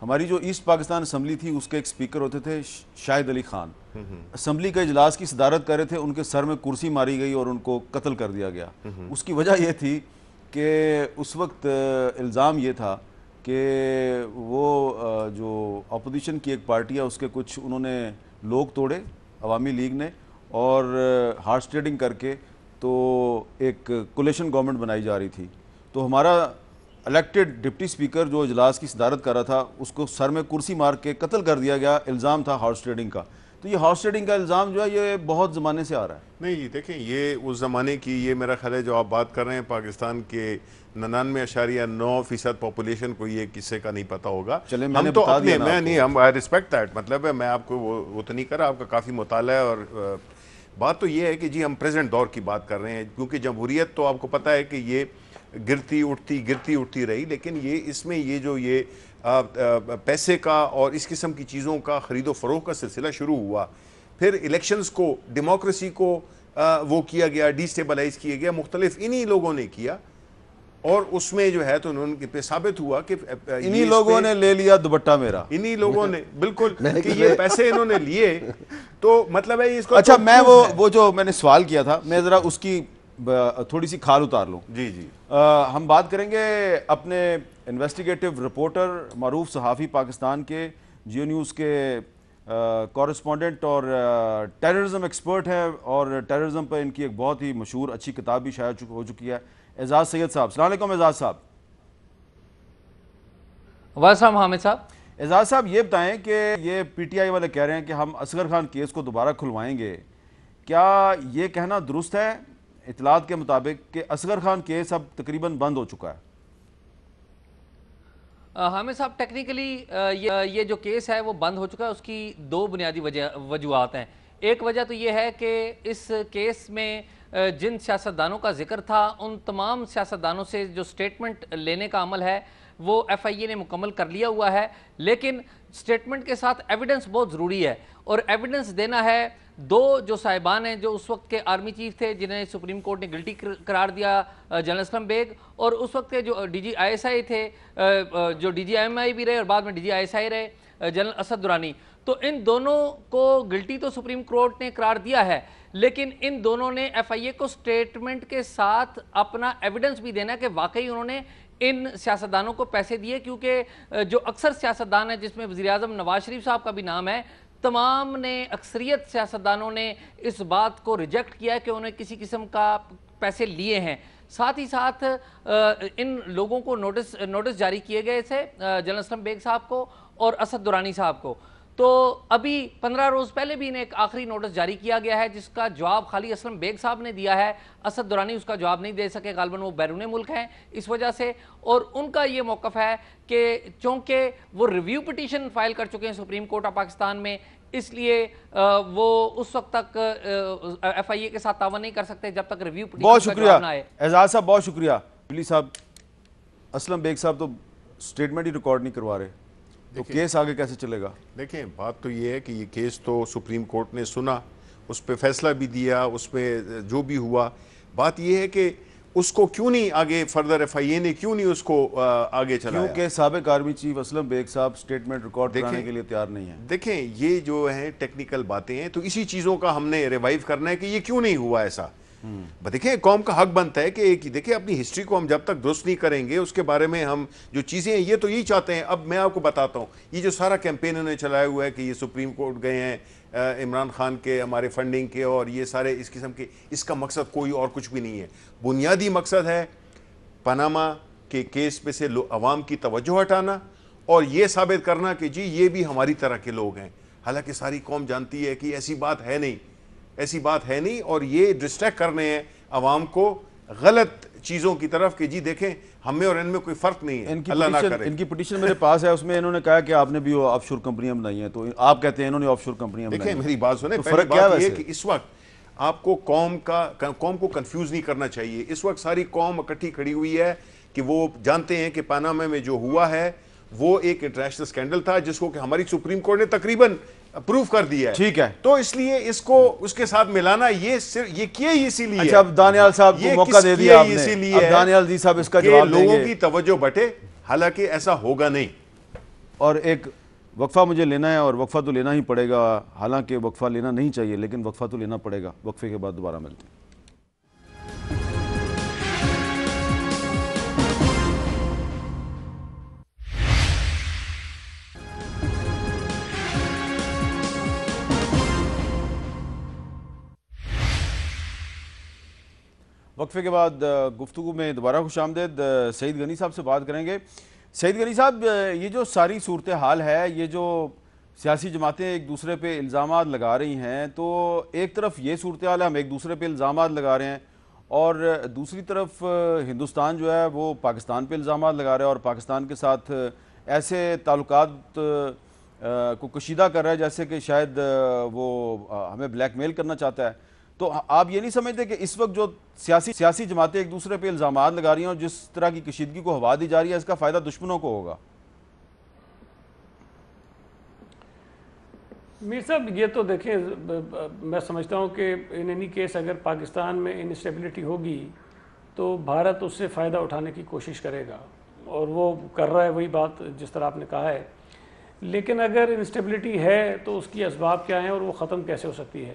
ہماری جو ایسٹ پاکستان اسمبلی تھی اس کے ایک سپیکر ہوتے تھے شاہد علی خان، اسمبلی کا اجلاس کی صدارت کر رہے تھے، ان کے سر میں کرسی ماری گئی اور ان کو قتل کر دیا گیا. اس کی وجہ یہ تھی کہ اس وقت الزام یہ تھا کہ وہ جو اپوزیشن کی ایک پارٹی ہے اس کے کچھ انہوں نے لوگ توڑے عوامی لیگ نے اور ہارس ٹریڈنگ کر کے تو ایک کولیشن گورنمنٹ بنائی جا رہی تھی. تو ہمارا الیکٹڈ ڈپٹی سپیکر جو اجلاس کی صدارت کر رہا تھا اس کو سر میں کرسی مار کے قتل کر دیا گیا، الزام تھا ہارس ٹریڈنگ کا. تو یہ ہارس ٹریڈنگ کا الزام جو ہے یہ بہت زمانے سے آ رہا ہے. نہیں جی دیکھیں یہ اس زمانے کی، یہ میرا خیال ہے جو آپ بات کر رہے ہیں پاکستان کے 99.9% پاپولیشن کو یہ کسے کا نہیں پتا ہوگا. چلیں میں ہم نے تو بتا اپنے دیا نا میں نہیں ہم آئی ریسپیکٹ دیٹ، مطلب ہے میں آپ کو وہ تو نہیں کر رہا، آپ کا کافی مطالعہ ہے. اور بات تو یہ ہے کہ جی ہم پریزنٹ دور کی بات کر رہے ہیں، کیونکہ جمہوریت تو آپ کو پتہ ہے کہ یہ گرتی اٹھتی رہی، لیکن یہ اس میں یہ جو یہ پیسے کا اور اس قسم کی چیزوں کا خرید و فروخت کا سلسلہ شروع ہوا، پھر الیکشنز کو، ڈیموکریسی کو وہ کیا گیا، ڈی سٹیبلائز کیا گیا، مختلف انہی لوگوں نے کیا. اور اس میں جو ہے تو انہوں نے پہ ثابت ہوا کہ انہی لوگوں نے لے لیا دوپٹہ میرا، انہی لوگوں نے بالکل کہ یہ پیسے انہوں نے لیے. تو مطلب ہے اس کو اچھا میں وہ جو میں نے سوال کیا تھا میں ذرا اس کی تھوڑی سی کھال اتار لوں. جی جی ہم بات کریں گے اپنے انویسٹیگیٹو رپورٹر، معروف صحافی پاکستان کے، جیو نیوز کے کورسپونڈنٹ اور ٹیررزم ایکسپرٹ ہے، اور ٹیررزم پر ان کی ایک بہت ہی مشہور اچھی کتاب بھی شائع ہو چکی ہے، اعزاز سید صاحب. السلام علیکم اعزاز صاحب. وعلیکم حامد صاحب. اعزاز صاحب یہ بتائیں کہ یہ پی ٹی آئی والے کہہ رہے ہیں کہ ہم اصغر خان کیس کو دوبارہ کھلوائیں گے، کیا یہ کہنا درست ہے اطلاعات کے مطابق کہ اصغر خان کیس اب تقریباً بند ہو چکا ہے؟ حامد صاحب ٹیکنیکلی یہ جو کیس ہے وہ بند ہو چکا ہے. اس کی دو بنیادی وجوہات ہیں. ایک وجہ تو یہ ہے کہ اس کیس میں جن سیاستدانوں کا ذکر تھا ان تمام سیاستدانوں سے جو سٹیٹمنٹ لینے کا عمل ہے وہ ایف آئی اے نے مکمل کر لیا ہوا ہے، لیکن سٹیٹمنٹ کے ساتھ ایویڈنس بہت ضروری ہے، اور ایویڈنس دینا ہے. دو جو صاحبان ہیں جو اس وقت کے آرمی چیف تھے جنہیں سپریم کورٹ نے گلٹی قرار دیا، جنرل اسلم بیگ، اور اس وقت کے جو D G I S I تھے، جو ڈی جی ایم آئی بھی رہے اور بعد میں D G I S I رہے، جنرل اسد درانی. تو ان دونوں کو گلٹی تو سپریم کورٹ نے قرار دیا ہے، لیکن ان دونوں نے ایف آئی اے کو سٹیٹمنٹ کے ساتھ اپنا ایویڈنس بھی دینا کہ واقعی انہوں نے ان سیاستدانوں کو پیسے دیے. کیونکہ جو اکثر سیاستدان ہیں جس میں وزیراعظم نواز شریف صاحب کا بھی نام ہے، تمام نے، اکثریت سیاستدانوں نے اس بات کو ریجیکٹ کیا ہے کہ انہیں کسی قسم کا پیسے لیے ہیں. ساتھ ہی ساتھ ان لوگوں کو نوٹس جاری کیے گئے تھے، جنرل اسلم بیگ صاحب کو اور اسد درانی صاحب کو. تو ابھی 15 روز پہلے بھی انہیں ایک آخری نوٹس جاری کیا گیا ہے جس کا جواب خالی اسلم بیگ صاحب نے دیا ہے، اسد درانی اس کا جواب نہیں دے سکے، غالباً وہ بیرون ملک ہیں اس وجہ سے. اور ان کا یہ موقف ہے کہ چونکہ وہ ریویو پٹیشن فائل کر چکے ہیں سپریم کورٹ آف پاکستان میں، اس لیے وہ اس وقت تک ایف آئی اے کے ساتھ تعاون نہیں کر سکتے جب تک ریویو پٹیشن کا جواب نہ آئے. اعزاز صاحب بہت شکریہ. پلیز صاحب، اسلم بیگ صاحب تو سٹیٹمنٹ ہی ریکارڈ نہیں کروا رہے، تو کیس آگے کیسے چلے گا؟ دیکھیں بات تو یہ ہے کہ یہ کیس تو سپریم کورٹ نے سنا، اس پہ فیصلہ بھی دیا، اس پہ جو بھی ہوا. بات یہ ہے کہ اس کو کیوں نہیں آگے فردر FIA نے کیوں نہیں اس کو آگے چلایا؟ کیونکہ سابق آرمی چیف اسلم بیگ صاحب سٹیٹمنٹ ریکارڈ کرانے کے لیے تیار نہیں ہیں. دیکھیں یہ جو ہیں ٹیکنیکل باتیں ہیں، تو اسی چیزوں کا ہم نے ریوائیو کرنا ہے کہ یہ کیوں نہیں ہوا ایسا. دیکھیں قوم کا حق بنتا ہے کہ دیکھیں اپنی ہسٹری کو ہم جب تک درست نہیں کریں گے، اس کے بارے میں ہم جو چیزیں ہیں یہ تو یہی چاہتے ہیں. اب میں آپ کو بتاتا ہوں، یہ جو سارا کیمپین انہوں نے چلایا ہوا ہے کہ یہ سپریم کورٹ گئے ہیں عمران خان کے، ہمارے فنڈنگ کے، اور یہ سارے اس قسم کے، اس کا مقصد کوئی اور کچھ بھی نہیں ہے. بنیادی مقصد ہے پاناما کے کیس پہ سے عوام کی توجہ ہٹانا اور یہ ثابت کرنا کہ جی یہ بھی ہماری طرح کے لوگ ہیں. حالانکہ ساری قوم جانتی ہے کہ ایسی بات ہے نہیں، ایسی بات ہے نہیں، اور یہ ڈسٹریکٹ کرنے ہیں عوام کو غلط چیزوں کی طرف کہ جی دیکھیں ہمیں اور ان میں کوئی فرق نہیں ہے. اللہ نہ کرے. ان کی پٹیشن میرے پاس ہے، اس میں انہوں نے کہا کہ آپ نے بھی آف شور کمپنیاں بنائی ہیں، تو آپ کہتے ہیں انہوں نے آف شور کمپنیاں بنائی ہیں. دیکھیں میری بات سنیں، فرق کیا ہے یہ کہ اس وقت آپ کو قوم کو کنفیوز نہیں کرنا چاہیے. اس وقت ساری قوم اکٹھی کھڑی ہوئی ہے کہ وہ جانتے ہیں کہ پاناما میں جو ہوا ہے وہ ایک انٹرنیشنل سکینڈل تھا جس کو کہ ہماری سپریم کورٹ نے تقریباً اپروو کر دیا ہے. ٹھیک ہے، تو اس لیے اس کو اس کے ساتھ ملانا یہ کیا ہی اسی لیے. اچھا اب دانیال صاحب کو موقع دے دیا آپ نے، اب دانیال جی صاحب اس کا جواب دیں گے. لوگوں کی توجہ بٹے، حالانکہ ایسا ہوگا نہیں. اور ایک وقفہ مجھے لینا ہے، اور وقفہ تو لینا ہی پڑے گا، حالانکہ وقفہ لینا نہیں چاہیے لیکن وقفہ تو لینا پڑے گا. وقفے کے بعد دوبارہ ملتے ہیں. وقفے کے بعد گفتگو میں دوبارہ خوش آمدید. سعید غنی صاحب سے بات کریں گے. سعید غنی صاحب، یہ جو ساری صورتحال ہے، یہ جو سیاسی جماعتیں ایک دوسرے پہ الزامات لگا رہی ہیں، تو ایک طرف یہ صورتحال ہے، ہم ایک دوسرے پہ الزامات لگا رہے ہیں، اور دوسری طرف ہندوستان جو ہے وہ پاکستان پہ الزامات لگا رہا ہے اور پاکستان کے ساتھ ایسے تعلقات کو کشیدہ کر رہا ہے جیسے کہ شاید وہ ہمیں بلیک میل کرنا چاہتا ہے. تو آپ یہ نہیں سمجھتے کہ اس وقت جو سیاسی جماعتیں ایک دوسرے پہ الزامات لگا رہی ہیں اور جس طرح کی کشیدگی کو ہوا دی جا رہی ہے، اس کا فائدہ دشمنوں کو ہوگا؟ میر صاحب یہ تو دیکھیں، میں سمجھتا ہوں کہ ان اینی کیس اگر پاکستان میں انسٹیبلٹی ہوگی تو بھارت اس سے فائدہ اٹھانے کی کوشش کرے گا، اور وہ کر رہا ہے وہی بات جس طرح آپ نے کہا ہے. لیکن اگر انسٹیبلٹی ہے تو اس کی اسباب کیا ہیں اور وہ ختم کیسے ہو سکتی ہے؟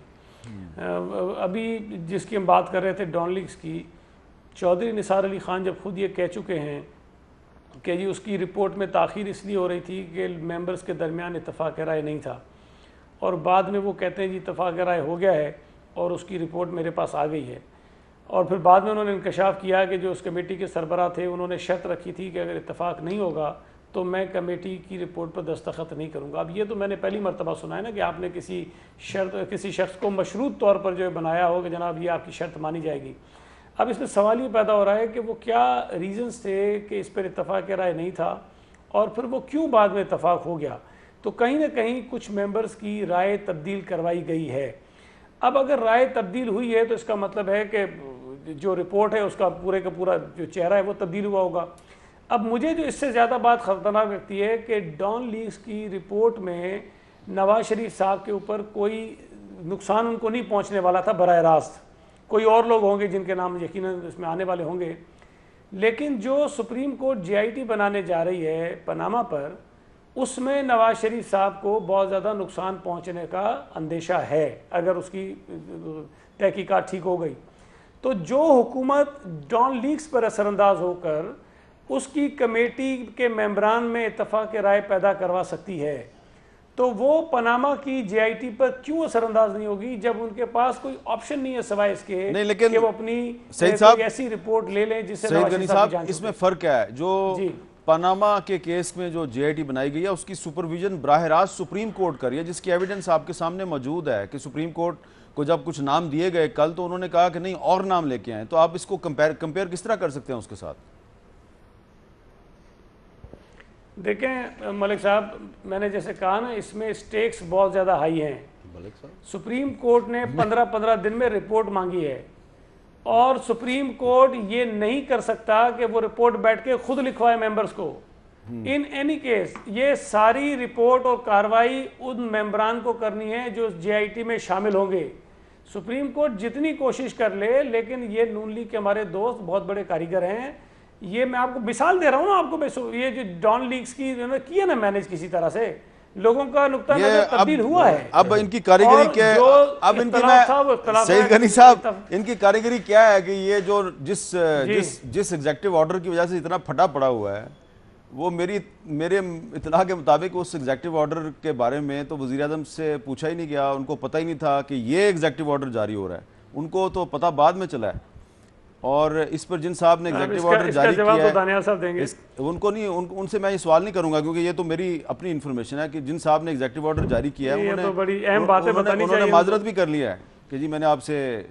ابھی جس کی ہم بات کر رہے تھے ڈان لیکس کی، چودھری نثار علی خان جب خود یہ کہہ چکے ہیں کہ جی اس کی رپورٹ میں تاخیر اس لیے ہو رہی تھی کہ ممبرز کے درمیان اتفاق رائے نہیں تھا، اور بعد میں وہ کہتے ہیں جی اتفاق رائے ہو گیا ہے اور اس کی رپورٹ میرے پاس آ گئی ہے. اور پھر بعد میں انہوں نے انکشاف کیا کہ جو اس کمیٹی کے سربراہ تھے انہوں نے شرط رکھی تھی کہ اگر اتفاق نہیں ہوگا تو میں کمیٹی کی رپورٹ پر دستخط نہیں کروں گا. اب یہ تو میں نے پہلی مرتبہ سنا ہے نا کہ آپ نے کسی شخص کو مشروط طور پر جو بنایا ہو کہ جناب یہ آپ کی شرط مانی جائے گی. اب اس میں سوال یہ پیدا ہو رہا ہے کہ وہ کیا ریزنز تھے کہ اس پر اتفاق رائے نہیں تھا، اور پھر وہ کیوں بعد میں اتفاق ہو گیا. تو کہیں نہ کہیں کچھ ممبرز کی رائے تبدیل کروائی گئی ہے. اب اگر رائے تبدیل ہوئی ہے تو اس کا مطلب ہے کہ جو رپورٹ ہے اس کا پورے کا پورا جو چہرہ ہے وہ تبدیل ہوا ہوگا. اب مجھے جو اس سے زیادہ بات خطرناک لگتی ہے کہ ڈان لیکس کی رپورٹ میں نواز شریف صاحب کے اوپر کوئی نقصان ان کو نہیں پہنچنے والا تھا براہ راست. کوئی اور لوگ ہوں گے جن کے نام یقیناً اس میں آنے والے ہوں گے، لیکن جو سپریم کورٹ JIT بنانے جا رہی ہے پاناما پر، اس میں نواز شریف صاحب کو بہت زیادہ نقصان پہنچنے کا اندیشہ ہے اگر اس کی تحقیقات ٹھیک ہو گئی. تو جو حکومت ڈان لیکس پر اثر انداز ہو کر اس کی کمیٹی کے ممبران میں اتفاق رائے پیدا کروا سکتی ہے، تو وہ پاناما کی JIT پر کیوں اثر انداز نہیں ہوگی جب ان کے پاس کوئی آپشن نہیں ہے سوائے اس کے کہ وہ اپنی ایسی رپورٹ لے لیں جس سے سعید غنی صاحب اس میں فرق ہے. جو پاناما کے کیس میں جو JIT بنائی گئی ہے اس کی سپرویژن براہ راست سپریم کورٹ کر رہی ہے، جس کی ایویڈنس آپ کے سامنے موجود ہے کہ سپریم کورٹ کو جب کچھ نام دیے گئے کل تو انہوں نے کہا کہ نہیں اور نام لے کے آئیں. تو آپ اس کو کمپیئر کس طرح کر سکتے ہیں اس کے ساتھ؟ دیکھیں ملک صاحب، میں نے جیسے کہا نا، اس میں سٹیکس بہت زیادہ ہائی ہیں. سپریم کورٹ نے 15 دن میں رپورٹ مانگی ہے، اور سپریم کورٹ یہ نہیں کر سکتا کہ وہ رپورٹ بیٹھ کے خود لکھوائے ممبرز کو. ان اینی کیس یہ ساری رپورٹ اور کاروائی ان ممبران کو کرنی ہے جو JIT میں شامل ہوں گے. سپریم کورٹ جتنی کوشش کر لے، لیکن یہ نون لیگ کے ہمارے دوست بہت بڑے کاریگر ہیں. یہ میں آپ کو مثال دے رہا ہوں نا، آپ کو یہ جو ڈان لیگز کی انہوں نے کیا نا مینیج کسی طرح سے، لوگوں کا نقطہ نظر تبدیل ہوا ہے. اب ان کی کاریگری کیا ہے؟ اب ان کی میں سعید غنی صاحب، ان کی کاریگری کیا ہے کہ یہ جو جس ایگزیکٹو آرڈر کی وجہ سے اتنا پھٹا پڑا ہوا ہے، وہ میرے اطلاع کے مطابق اس ایگزیکٹو آرڈر کے بارے میں تو وزیر اعظم سے پوچھا ہی نہیں گیا. ان کو پتہ ہی نہیں تھا کہ یہ ایگزیکٹو آرڈر جاری ہو رہا ہے. ان کو تو پتہ بعد میں چلا ہے. اور اس پر جن صاحب نے ایگزیکٹو آرڈر جاری کیا ہے، ان کو نہیں، ان سے میں یہ سوال نہیں کروں گا کیونکہ یہ تو میری اپنی انفارمیشن ہے کہ جن صاحب نے ایگزیکٹو آرڈر جاری کیا ہے انہوں نے معذرت بھی کر لیا ہے کہ جی میں نے آپ سے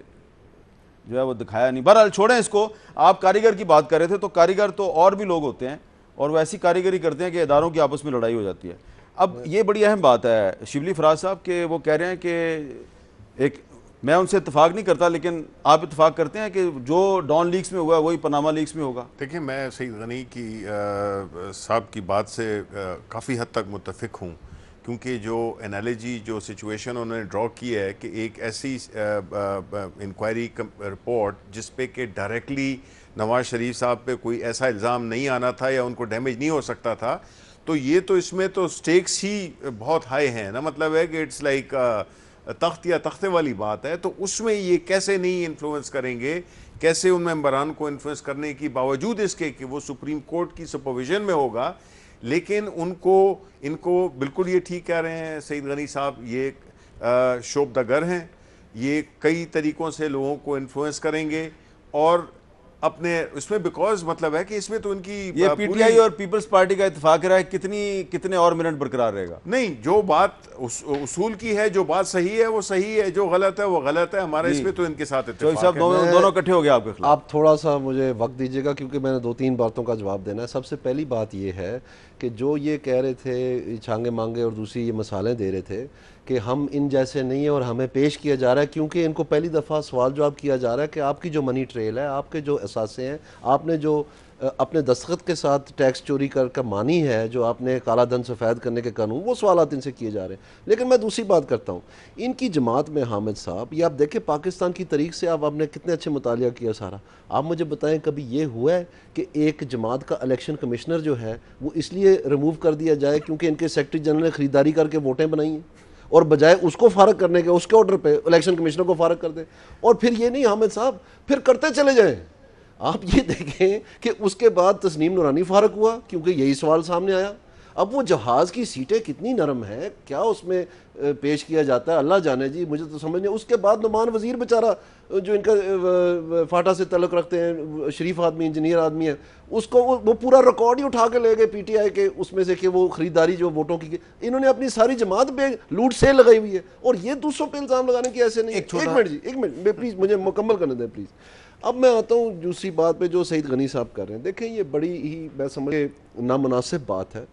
جو ہے وہ دکھایا نہیں. بہرحال چھوڑیں اس کو. آپ کاریگر کی بات کر رہے تھے، تو کاریگر تو اور بھی لوگ ہوتے ہیں اور وہ ایسی کاریگری کرتے ہیں کہ اداروں کی آپس میں لڑائی ہو جاتی ہے. اب یہ بڑی اہم بات ہے شبلی فراز صاحب کہ وہ کہہ رہے ہیں کہ میں ان سے اتفاق نہیں کرتا، لیکن آپ اتفاق کرتے ہیں کہ جو ڈان لیگز میں ہوا ہے وہی پاناما لیگز میں ہوگا. دیکھیں، میں سعید غنی کی صاحب کی بات سے کافی حد تک متفق ہوں، کیونکہ جو انالوجی، جو سچویشن انہوں نے ڈرا کی ہے کہ ایک ایسی انکوائری رپورٹ جس پہ کہ ڈائریکٹلی نواز شریف صاحب پہ کوئی ایسا الزام نہیں آنا تھا یا ان کو ڈیمیج نہیں ہو سکتا تھا، تو یہ تو اس میں تو سٹیکس ہی بہت ہائی ہیں نا. مطلب ہے کہ اٹس لائک تخت یا تختے والی بات ہے. تو اس میں یہ کیسے نہیں انفلوئنس کریں گے، کیسے ان ممبران کو انفلوئنس کرنے کی باوجود اس کے کہ وہ سپریم کورٹ کی سپرویژن میں ہوگا. لیکن ان کو بالکل یہ ٹھیک کہہ رہے ہیں سعید غنی صاحب، یہ شوب دا گر ہیں، یہ کئی طریقوں سے لوگوں کو انفلوئنس کریں گے اور اپنے اس میں، بیکاز مطلب ہے کہ اس میں تو ان کی یہ پی ٹی آئی اور پیپلز پارٹی کا اتفاق رہا ہے کتنے اور منٹ برقرار رہے گا. نہیں، جو بات اصول کی ہے، جو بات صحیح ہے وہ صحیح ہے، جو غلط ہے وہ غلط ہے. ہمارا اس میں تو ان کے ساتھ اتفاق ہے. دونوں اکٹھے ہو گئے آپ کے خلاف. آپ تھوڑا سا مجھے وقت دیجیے گا کیونکہ میں نے 2-3 باتوں کا جواب دینا ہے. سب سے پہلی بات یہ ہے کہ جو یہ کہہ رہے تھے چھانگے مانگے اور دوسری یہ مثالیں دے رہے تھے کہ ہم ان جیسے نہیں ہیں اور ہمیں پیش کیا جا رہا ہے، کیونکہ ان کو پہلی دفعہ سوال جواب کیا جا رہا ہے کہ آپ کی جو منی ٹریل ہے، آپ کے جو اثاثے ہیں، آپ نے جو اپنے دستخط کے ساتھ ٹیکس چوری کر مانی ہے، جو آپ نے کالا دھن سفید کرنے کے قانون، وہ سوالات ان سے کیے جا رہے ہیں. لیکن میں دوسری بات کرتا ہوں، ان کی جماعت میں حامد صاحب، یہ آپ دیکھیں پاکستان کی تاریخ سے آپ نے کتنے اچھے مطالعہ کیا سارا. آپ مجھے بتائیں کبھی یہ ہوا ہے کہ ایک جماعت کا الیکشن کمشنر جو ہے وہ اس لیے ریموو کر دیا جائے کیونکہ ان کے سیکرٹری جنرل نے خریداری کر کے ووٹیں بنائی ہیں، اور بجائے اس کو فارغ کرنے کے اس کے آرڈر پہ الیکشن کمشنر کو فارغ کر دیں؟ اور پھر یہ نہیں حامد صاحب، پھر کرتے چلے جائیں. آپ یہ دیکھیں کہ اس کے بعد تسنیم نورانی فارغ ہوا کیونکہ یہی سوال سامنے آیا. اب وہ جہاز کی سیٹیں کتنی نرم ہیں، کیا اس میں پیش کیا جاتا ہے اللہ جانے جی، مجھے تو سمجھ نہیں. اس کے بعد نعمان وزیر بیچارہ جو ان کا فاٹا سے تعلق رکھتے ہیں، شریف آدمی، انجینئر آدمی ہے، اس کو وہ پورا ریکارڈ ہی اٹھا کے لے گئے پی ٹی آئی کے اس میں سے کہ وہ خریداری جو ووٹوں کی انہوں نے اپنی ساری جماعت پہ لوٹ سیل لگائی ہوئی ہے. اور یہ دوسروں پہ الزام لگانے کی ایسے نہیں. ایک منٹ پلیز مجھے مکمل کرنے دیں پلیز. اب میں آتا ہوں دوسری بات پہ جو سعید غنی صاحب کر رہے ہیں. دیکھیں یہ بڑی ہی میں سمجھ نامناسب بات ہے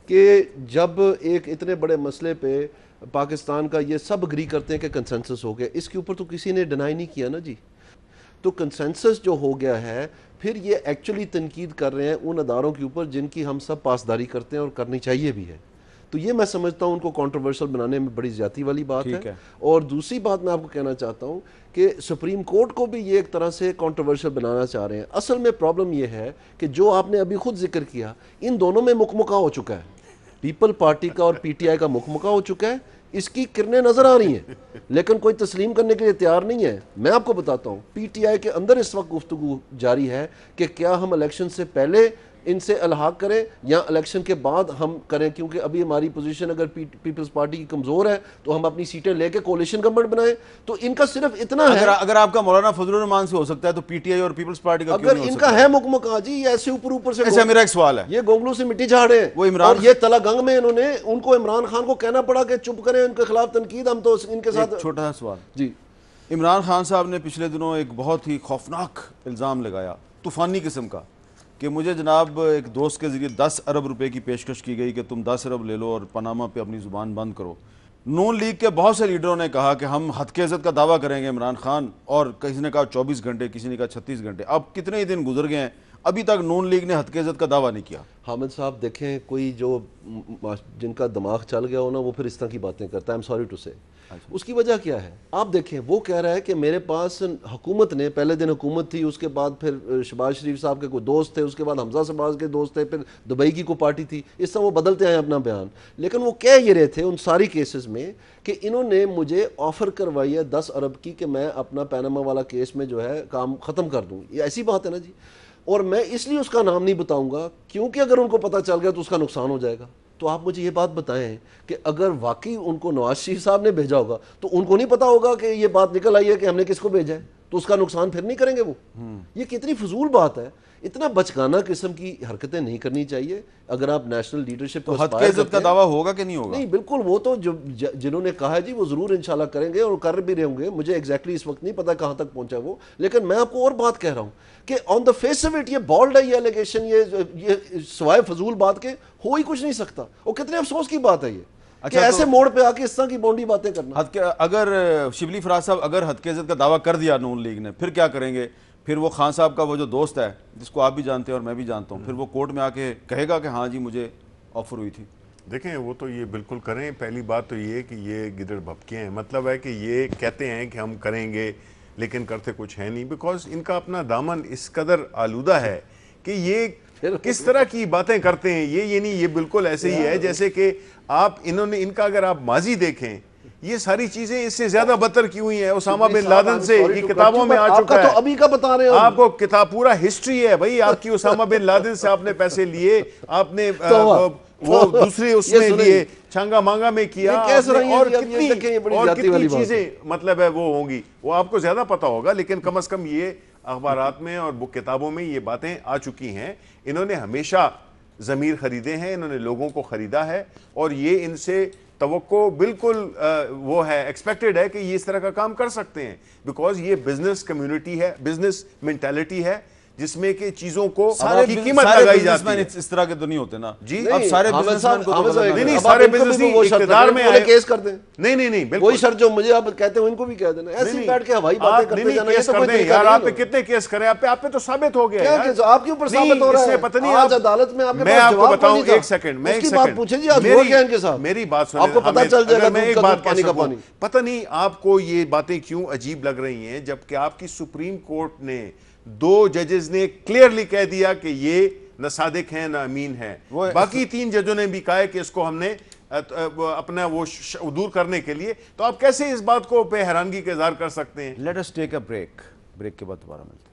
کہ جب ایک اتنے بڑے مسئلے پہ پاکستان کا یہ سب اگری کرتے ہیں کہ کنسنسس ہو گیا، اس کے اوپر تو کسی نے ڈینائی نہیں کیا نا جی. تو کنسنسس جو ہو گیا ہے، پھر یہ ایکچولی تنقید کر رہے ہیں ان اداروں کے اوپر جن کی ہم سب پاسداری کرتے ہیں اور کرنی چاہیے بھی ہے. تو یہ میں سمجھتا ہوں ان کو کنٹروورشل بنانے میں بڑی زیادتی والی بات ہے. اور دوسری بات میں آپ کو کہنا چاہتا ہوں کہ سپریم کورٹ کو بھی یہ ایک طرح سے کنٹروورشل بنانا چاہ رہے ہیں. اصل میں پرابلم یہ ہے کہ جو آپ نے ابھی خود ذکر کیا، ان دونوں میں مکمکا ہو چکا ہے. پیپل پارٹی کا اور پی ٹی آئی کا مکمکا ہو چکا ہے. اس کی کرنیں نظر آ رہی ہیں لیکن کوئی تسلیم کرنے کے لیے تیار نہیں ہے. میں آپ کو بتاتا ہوں پی ٹی آئی کے اندر اس وقت گفتگو جاری ہے کہ کیا ہم الیکشن سے پہلے ان سے الحاق کریں یا الیکشن کے بعد ہم کریں، کیونکہ ابھی ہماری پوزیشن اگر پیپلز پارٹی کی کمزور ہے تو ہم اپنی سیٹیں لے کے کولیشن گورنمنٹ بنائیں. تو ان کا صرف اتنا ہے، اگر آپ کا مولانا فضل الرحمان سے ہو سکتا ہے تو پی ٹی آئی اور پیپلز پارٹی کا اگر ان کا ہے مکمکا جی، ایسے اوپر سے. ایسا میرا ایک سوال ہے، یہ گونگلو سے مٹی جھاڑے ہیں وہ عمران، اور یہ تلا گنگ میں انہوں نے ان کو عمران خان کو کہنا پڑا کہ چپ کریں ان کے خلاف تنقید. ہم تو ان کے ساتھ چھوٹا سا سوال جی. عمران خان صاحب نے پچھلے دنوں ایک بہت ہی خوفناک الزام لگایا، طوفانی قسم کا، کہ مجھے جناب ایک دوست کے ذریعے 10 ارب روپے کی پیشکش کی گئی کہ تم 10 ارب لے لو اور پاناما پہ اپنی زبان بند کرو. نون لیگ کے بہت سے لیڈروں نے کہا کہ ہم حد کی عزت کا دعویٰ کریں گے عمران خان، اور کسی نے کہا 24 گھنٹے، کسی نے کہا 36 گھنٹے. اب کتنے ہی دن گزر گئے ہیں، ابھی تک نون لیگ نے حد کی عزت کا دعویٰ نہیں کیا. حامد صاحب دیکھیں کوئی جو جن کا دماغ چل گیا ہو نا وہ پھر اس طرح کی باتیں کرتا ہے. I'm sorry to say. اس کی وجہ کیا ہے؟ آپ دیکھیں وہ کہہ رہا ہے کہ میرے پاس حکومت نے پہلے دن حکومت تھی, اس کے بعد پھر شہباز شریف صاحب کے کوئی دوست تھے, اس کے بعد حمزہ شہباز کے دوست تھے, پھر دبئی کی کوئی پارٹی تھی, اس طرح وہ بدلتے آئے اپنا بیان. لیکن وہ کہہ یہ رہے تھے ان ساری کیسز میں کہ انہوں نے مجھے آفر کروائی ہے 10 ارب کی کہ میں اپنا پیناما والا کیس میں جو ہے کام ختم کر دوں. یہ ایسی بات ہے نا جی. اور میں اس لیے اس کا نام نہیں بتاؤں گا کیونکہ اگر ان کو پتہ چل گیا تو اس کا نقصان ہو جائے گا. تو آپ مجھے یہ بات بتائیں کہ اگر واقعی ان کو نواز شریف صاحب نے بھیجا ہوگا تو ان کو نہیں پتا ہوگا کہ یہ بات نکل آئی ہے کہ ہم نے کس کو بھیجا ہے, تو اس کا نقصان پھر نہیں کریں گے وہ. یہ کتنی فضول بات ہے. اتنا بچگانہ قسم کی حرکتیں نہیں کرنی چاہیے. اگر آپ نیشنل لیڈرشپ تو حد کی عزت کا دعویٰ ہوگا کہ نہیں ہوگا؟ نہیں بالکل, وہ تو جنہوں نے کہا ہے جی وہ ضرور انشاءاللہ کریں گے اور کر بھی رہے ہوں گے. مجھے ایگزیکٹلی اس وقت نہیں پتا کہاں تک پہنچا وہ, لیکن میں آپ کو اور بات کہہ رہا ہوں کہ آن دا فیس آف اٹ یہ بالڈ ہے, یہ الیگیشن, یہ سوائے فضول بات کے ہو ہی کچھ نہیں سکتا. اور کتنے افسوس کی بات ہے یہ کہ ایسے موڑ پہ آ کے اس طرح کی بونڈی باتیں کرنا. اگر شبلی فراز صاحب اگر حد کی عزت کا دعویٰ کر دیا نون لیگ نے, پھر کیا کریں گے؟ پھر وہ خان صاحب کا وہ جو دوست ہے جس کو آپ بھی جانتے ہیں اور میں بھی جانتا ہوں, پھر وہ کورٹ میں آ کے کہے گا کہ ہاں جی مجھے آفر ہوئی تھی. دیکھیں وہ تو یہ بالکل کریں. پہلی بات تو یہ کہ یہ گدڑ بھپکے ہیں. مطلب ہے کہ یہ کہتے ہیں کہ ہم کریں گے لیکن کرتے کچھ ہے نہیں, بیکاز ان کا اپنا دامن اس قدر آلودہ ہے کہ یہ کس طرح کی باتیں کرتے ہیں. یہ نہیں, یہ بالکل ایسے ہی ہے جیسے کہ ان کا اگر آپ ماضی دیکھیں, یہ ساری چیزیں اس سے زیادہ بدتر کی ہوئی ہیں. اسامہ بن لادن سے یہ کتابوں میں آ چکا ہے. ابھی کا بتا رہے ہیں آپ کو کتاب پورا ہسٹری ہے بھائی آپ کی. اسامہ بن لادن سے آپ نے پیسے لیے, آپ نے وہ دوسرے اس میں لیے, چھانگا مانگا میں کیا, اور کتنی چیزیں مطلب ہے وہ ہوں گی, وہ آپ کو زیادہ پتا ہوگا. لیکن کم از کم یہ اخبارات میں اور کتابوں میں یہ باتیں آ چکی ہیں. انہوں نے ہمیشہ ضمیر خریدے ہیں, انہوں نے لوگوں کو خریدا ہے, اور یہ ان سے توقع بالکل وہ ہے, ایکسپیکٹڈ ہے کہ یہ اس طرح کا کام کر سکتے ہیں. بیکاز یہ بزنس کمیونٹی ہے, بزنس مینٹیلٹی ہے جس میں کہ چیزوں کو کی قیمت لگائی جاتی ہے. اس طرح کے تو نہیں ہوتے نا جی. اب سارے بزنس مین کو نہیں, سارے بزنس اقتدار میں آئے کیس کر دیں. نہیں بالکل وہی شرط جو مجھے آپ کہتے ہیں ان کو بھی کہہ دینا. ایسی بیٹھ کے ہوائی باتیں کرتے جانا, یہ تو کوئی طریقہ یار. آپ پہ کتنے کیس کریں, آپ پہ تو ثابت ہو گیا ہے. آپ کے اوپر ثابت ہو رہا ہے. پتہ نہیں آج عدالت میں آپ کے میں پاس آپ کو جواب بتاؤں نہیں تھا. ایک سیکنڈ, میں اس کی بات پوچھیں جی, آپ ہوا کیا ان کے ساتھ, میری بات سنیں. آپ کو پتہ چل جائے گا میں ایک بات پانی کا پانی. پتہ نہیں آپ کو یہ باتیں کیوں عجیب لگ رہی ہیں, جبکہ آپ کی سپریم کورٹ نے 2 ججز نے کلیئرلی کہہ دیا کہ یہ نہ صادق ہیں نہ امین ہیں. باقی 3 ججوں نے بھی کہا کہ اس کو ہم نے اپنا وہ دور کرنے کے لیے. تو آپ کیسے اس بات کو پہ حیرانگی کا اظہار کر سکتے ہیں؟ Let us take a break. Break کے بعد دوبارہ ملتے ہیں.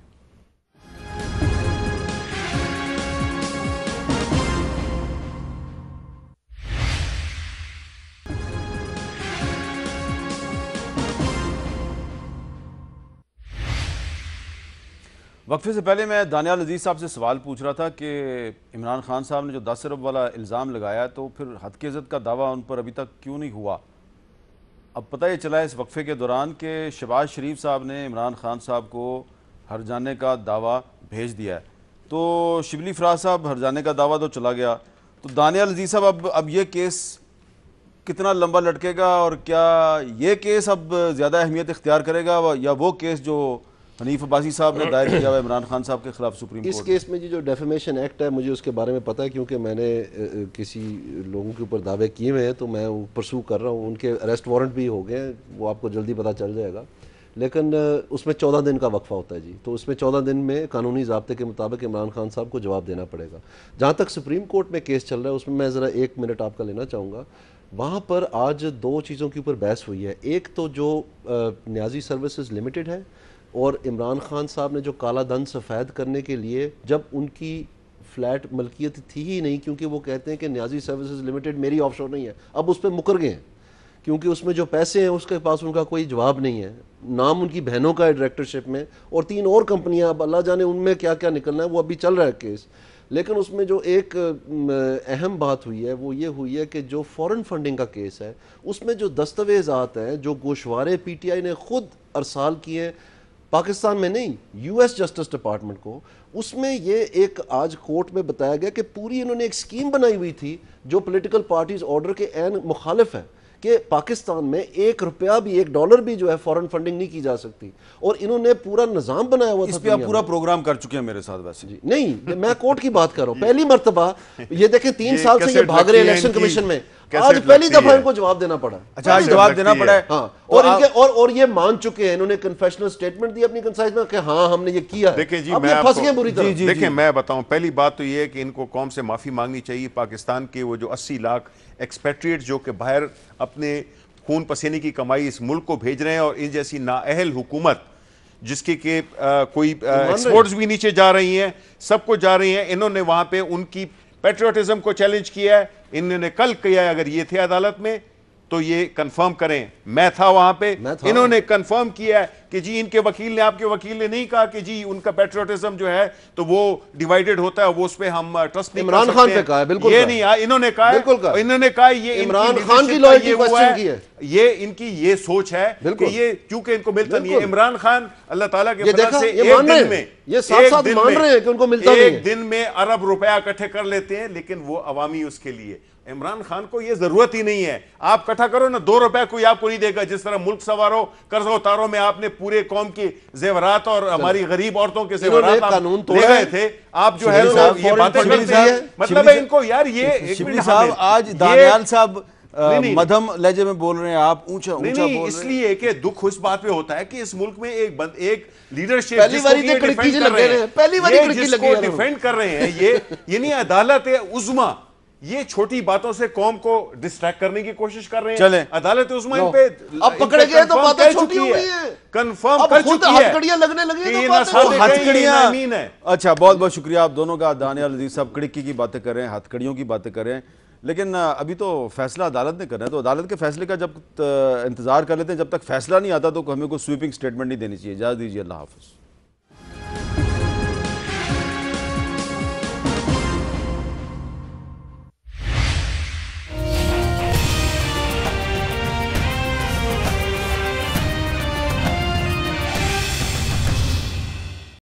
وقفے سے پہلے میں دانیال عزیز صاحب سے سوال پوچھ رہا تھا کہ عمران خان صاحب نے جو 10 ارب والا الزام لگایا تو پھر حد کی عزت کا دعویٰ ان پر ابھی تک کیوں نہیں ہوا؟ اب پتہ یہ چلا ہے اس وقفے کے دوران کہ شہباز شریف صاحب نے عمران خان صاحب کو ہر جانے کا دعویٰ بھیج دیا ہے. تو شبلی فراز صاحب ہر جانے کا دعویٰ تو چلا گیا, تو دانیال عزیز صاحب اب یہ کیس کتنا لمبا لٹکے گا, اور کیا یہ کیس اب زیادہ اہمیت اختیار کرے گا یا وہ کیس جو حنیف عباسی صاحب نے دائر کیا ہوا عمران خان صاحب کے خلاف سپریم کورٹ؟ اس کیس میں جو ڈیفیمیشن ایکٹ ہے مجھے اس کے بارے میں پتہ ہے, کیونکہ میں نے کسی لوگوں کے اوپر دعوے کیے ہوئے ہیں, تو میں پرسو کر رہا ہوں. ان کے اریسٹ وارنٹ بھی ہو گئے ہیں, وہ آپ کو جلدی پتہ چل جائے گا. لیکن اس میں 14 دن کا وقفہ ہوتا ہے جی. تو اس میں 14 دن میں قانونی ضابطے کے مطابق عمران خان صاحب کو جواب دینا پڑے گا. جہاں تک سپریم کورٹ میں کیس چل رہا ہے اس میں ذرا 1 منٹ آپ کا لینا چاہوں گا. وہاں پر آج 2 چیزوں کے اوپر بحث ہوئی ہے. ایک تو جو نیازی سروسز لمیٹڈ ہے, اور عمران خان صاحب نے جو کالا دھن سفید کرنے کے لیے, جب ان کی فلیٹ ملکیت تھی ہی نہیں, کیونکہ وہ کہتے ہیں کہ نیازی سروسز لمیٹڈ میری آف شور نہیں ہے, اب اس پہ مکر گئے ہیں کیونکہ اس میں جو پیسے ہیں اس کے پاس ان کا کوئی جواب نہیں ہے. نام ان کی بہنوں کا ہے ڈائریکٹرشپ میں, اور 3 اور کمپنیاں, اب اللہ جانے ان میں کیا کیا نکلنا ہے, وہ ابھی چل رہا ہے کیس. لیکن اس میں جو ایک اہم بات ہوئی ہے وہ یہ ہوئی ہے کہ جو فورن فنڈنگ کا کیس ہے اس میں جو دستاویزات ہیں جو گوشوارے پی ٹی آئی نے خود ارسال کیے ہیں, پاکستان میں نہیں, یو ایس جسٹس ڈپارٹمنٹ کو, اس میں یہ ایک آج کورٹ میں بتایا گیا کہ پوری انہوں نے ایک سکیم بنائی ہوئی تھی جو پولیٹیکل پارٹیز آرڈر کے عین مخالف ہے, کہ پاکستان میں $1 بھی $1 بھی جو ہے فورن فنڈنگ نہیں کی جا سکتی، اور انہوں نے پورا نظام بنایا ہوا تھا. اس پہ آپ پورا پروگرام کر چکے ہیں میرے ساتھ ویسے. نہیں، میں کورٹ کی بات کر رہا ہوں. پہلی مرتبہ یہ دیکھیں 3 سال سے یہ بھاگ رہے الیکشن کمیشن میں، آج پہلی دفعہ ان کو جواب دینا پڑا. اچھا آج جواب دینا پڑا ہے. ہاں، اور یہ مان چکے ہیں، انہوں نے کنفیشنل سٹیٹمنٹ دی اپنی کنسائز میں کہ ہاں ہم نے یہ کیا ہے. دیکھیں جی اب میں یہ آپ پھنس کو گئے بری طرح. دیکھیں میں بتاؤں، پہلی بات تو یہ ہے کہ ان کو قوم سے معافی مانگنی چاہیے. پاکستان کے وہ جو 80 لاکھ ایکسپیٹریٹ جو کہ باہر اپنے خون پسینے کی کمائی اس ملک کو بھیج رہے ہیں، اور ان جیسی نااہل حکومت جس کی کہ کوئی ایکسپورٹس بھی نیچے جا رہی ہیں، سب کو جا رہی ہیں، انہوں نے وہاں پہ ان کی پیٹریوٹزم کو چیلنج کیا ہے. انہوں نے کل کیا ہے، اگر یہ تھے عدالت میں تو یہ کنفرم کریں. میں تھا وہاں پہ، انہوں نے کنفرم کیا ہے کہ جی ان کے وکیل نے، آپ کے وکیل نے نہیں کہا کہ جی ان کا پیٹریوٹزم جو ہے تو وہ ڈیوائیڈڈ ہوتا ہے، وہ اس پہ ہم ٹرسٹ نہیں کر سکتے. عمران خان پہ کہا ہے، بالکل یہ نہیں، انہوں نے کہا ہے، انہوں نے کہا یہ عمران خان کی لائلٹی کوسچن کی ہے. یہ ان کی یہ سوچ ہے کہ یہ کیونکہ ان کو ملتا نہیں ہے. عمران خان اللہ تعالیٰ کے فضل سے ایک دن میں، یہ ساتھ ساتھ مان رہے ہیں کہ ان کو ملتا نہیں ہے، ایک دن میں ارب روپیہ اکٹھے کر لیتے ہیں، لیکن وہ عوامی اس کے لیے. عمران خان کو یہ ضرورت ہی نہیں ہے. آپ کٹھا کرو نا، $2 کوئی آپ کو نہیں دے گا. جس طرح ملک سواروں قرض اتاروں میں آپ نے پورے قوم کے زیورات اور ہماری غریب عورتوں کے زیورات لے گئے تھے، آپ جو ہے یہ باتیں کرتے ہیں. مطلب ہے ان کو یار یہ شبلی صاحب آج دانیال صاحب مدھم لہجے میں بول رہے ہیں، آپ اونچا بول رہے ہیں. اس لیے کہ دکھ اس بات پہ ہوتا ہے کہ اس ملک میں ایک لیڈرشپ پہلی باری جس کو ڈیفینڈ کر رہے ہیں، یہ نہیں عدالت عظمیٰ، یہ چھوٹی باتوں سے قوم کو ڈسٹریکٹ کرنے کی کوشش کر رہے ہیں. چلیں عدالت عظمیٰ ان پہ اب پکڑے گئے تو باتیں چھوٹی ہو گئی ہیں، کنفرم کر چکی ہے، ہتھکڑیاں لگنے لگی کہ یہ تو نہ صادق ہے، یہ نا امین ہے. اچھا بہت بہت شکریہ آپ دونوں کا. دانیال عزیز صاحب کڑکی کی باتیں کر رہے ہیں، ہتھکڑیوں کی باتیں کر رہے ہیں، لیکن ابھی تو فیصلہ عدالت نے کرنا ہے. تو عدالت کے فیصلے کا جب انتظار کر لیتے ہیں، جب تک فیصلہ نہیں آتا تو ہمیں کوئی سویپنگ سٹیٹمنٹ نہیں دینی چاہیے. اجازت دیجیے، اللہ حافظ.